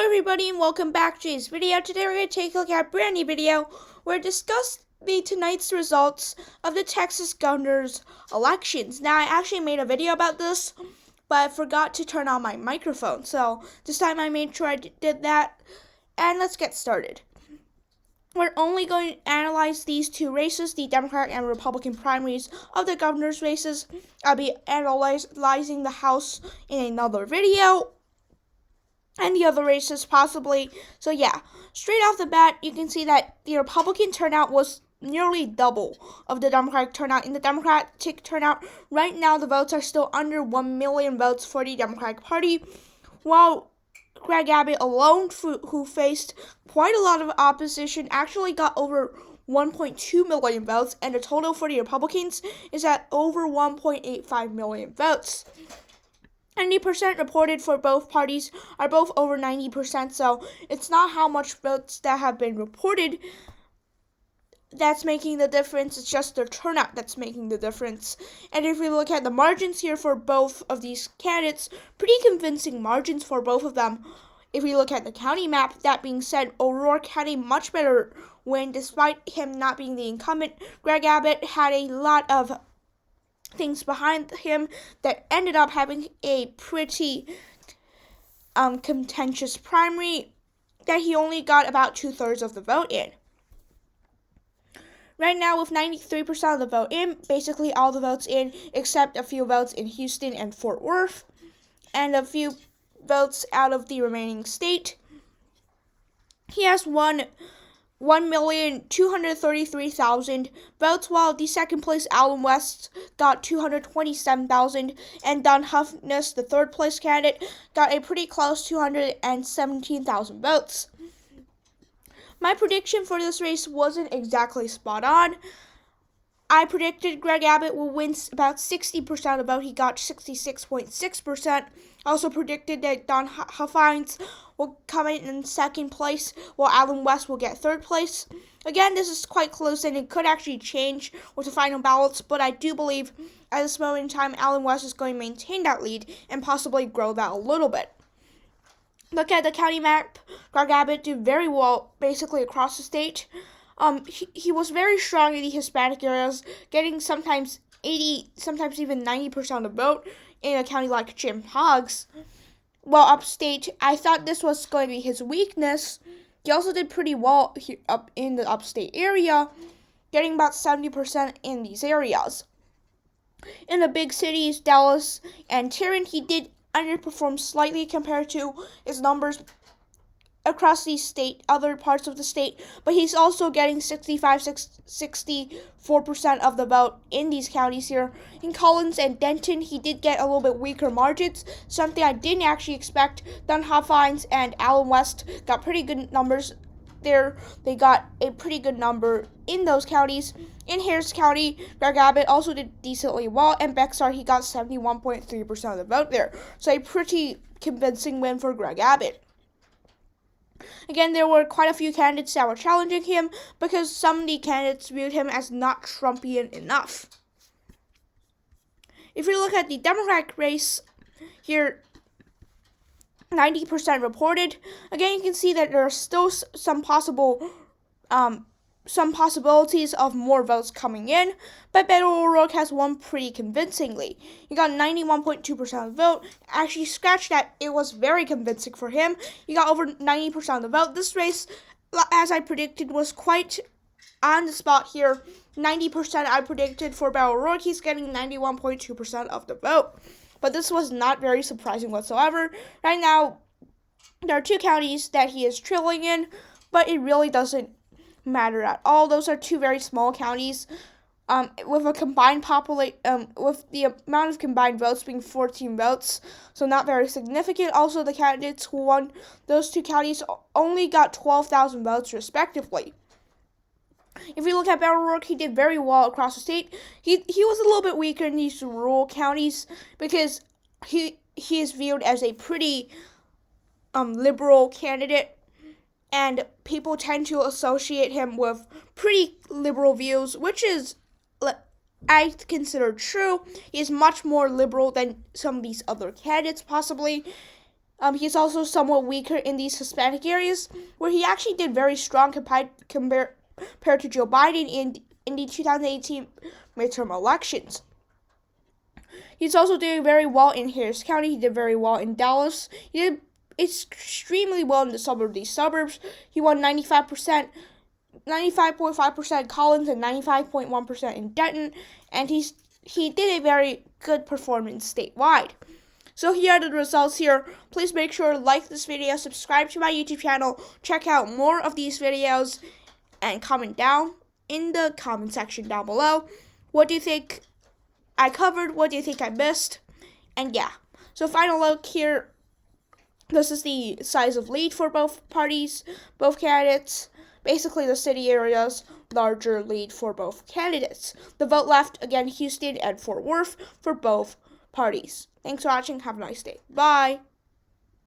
everybody and welcome back to this video. Today we're going to take a look at a brand new video where we discuss tonight's results of the Texas governor's elections. Now I actually made a video about this, but I forgot to turn on my microphone. So this time I made sure I did that, and let's get started. We're only going to analyze these two races, the Democratic and Republican primaries of the governor's races. I'll be analyzing the House in another video, and the other races possibly. So yeah, straight off the bat, you can see that the Republican turnout was nearly double of the Democratic turnout. In the Democratic turnout, right now the votes are still under 1 million votes for the Democratic Party, while Greg Abbott alone, who faced quite a lot of opposition, actually got over 1.2 million votes, and the total for the Republicans is at over 1.85 million votes. 90% reported for both parties are both over 90%, so it's not how much votes that have been reported that's making the difference, it's just their turnout that's making the difference. And if we look at the margins here for both of these candidates, pretty convincing margins for both of them. If we look at the county map, that being said, O'Rourke had a much better win despite him not being the incumbent. Greg Abbott had a lot of things behind him that ended up having a pretty contentious primary that he only got about 2/3 of the vote in. Right now, with 93% of the vote in, basically all the votes in except a few votes in Houston and Fort Worth, and a few votes out of the remaining state, he has won 1,233,000 votes, while the second place Allen West got 227,000, and Don Huffness, the third place candidate, got a pretty close 217,000 votes. My prediction for this race wasn't exactly spot on. I predicted Greg Abbott will win about 60% of the vote. He got 66.6%. I also predicted that Don Huffines will come in second place, while Allen West will get third place. Again, this is quite close, and it could actually change with the final ballots, but I do believe at this moment in time, Allen West is going to maintain that lead and possibly grow that a little bit. Look at the county map. Greg Abbott did very well basically across the state. He was very strong in the Hispanic areas, getting sometimes 80, sometimes even 90% of the vote in a county like Jim Hogs. While upstate, I thought this was going to be his weakness. He also did pretty well here up in the upstate area, getting about 70% in these areas. In the big cities, Dallas and Tarrant, he did underperform slightly compared to his numbers across the state, other parts of the state, but he's also getting 64% of the vote in these counties here. In Collins and Denton, he did get a little bit weaker margins, something I didn't actually expect. Don Huffines and Allen West got pretty good numbers there. They got a pretty good number in those counties. In Harris County, Greg Abbott also did decently well, and Bexar, he got 71.3% of the vote there. So a pretty convincing win for Greg Abbott. Again, there were quite a few candidates that were challenging him because some of the candidates viewed him as not Trumpian enough. If you look at the Democratic race here, 90% reported. Again, you can see that there are still some possibilities of more votes coming in, but Beto O'Rourke has won pretty convincingly. He got 91.2% of the vote. Actually, scratch that, it was very convincing for him. He got over 90% of the vote. This race, as I predicted, was quite on the spot here. 90% I predicted for Beto O'Rourke. He's getting 91.2% of the vote. But this was not very surprising whatsoever. Right now, there are two counties that he is trailing in, but it really doesn't matter at all. Those are two very small counties, with a combined with the amount of combined votes being 14 votes, so not very significant. Also, the candidates who won those two counties only got 12,000 votes respectively. If we look at Beto O'Rourke, he did very well across the state. He was a little bit weaker in these rural counties because he is viewed as a pretty liberal candidate, and people tend to associate him with pretty liberal views, which is, I consider true. He is much more liberal than some of these other candidates, possibly. He's also somewhat weaker in these Hispanic areas, where he actually did very strong compared to Joe Biden in the 2018 midterm elections. He's also doing very well in Harris County. He did very well in Dallas. He did extremely well in these suburbs. He won 95.5% Collins and 95.1% in Denton, and he did a very good performance statewide. So here are the results here. Please make sure to like this video, subscribe to my YouTube channel, check out more of these videos, and comment down in the comment section down below. What do you think I covered? What do you think I missed? And yeah. So final look here. This is the size of lead for both parties, both candidates. Basically, the city areas, larger lead for both candidates. The vote left, again, Houston and Fort Worth for both parties. Thanks for watching. Have a nice day. Bye.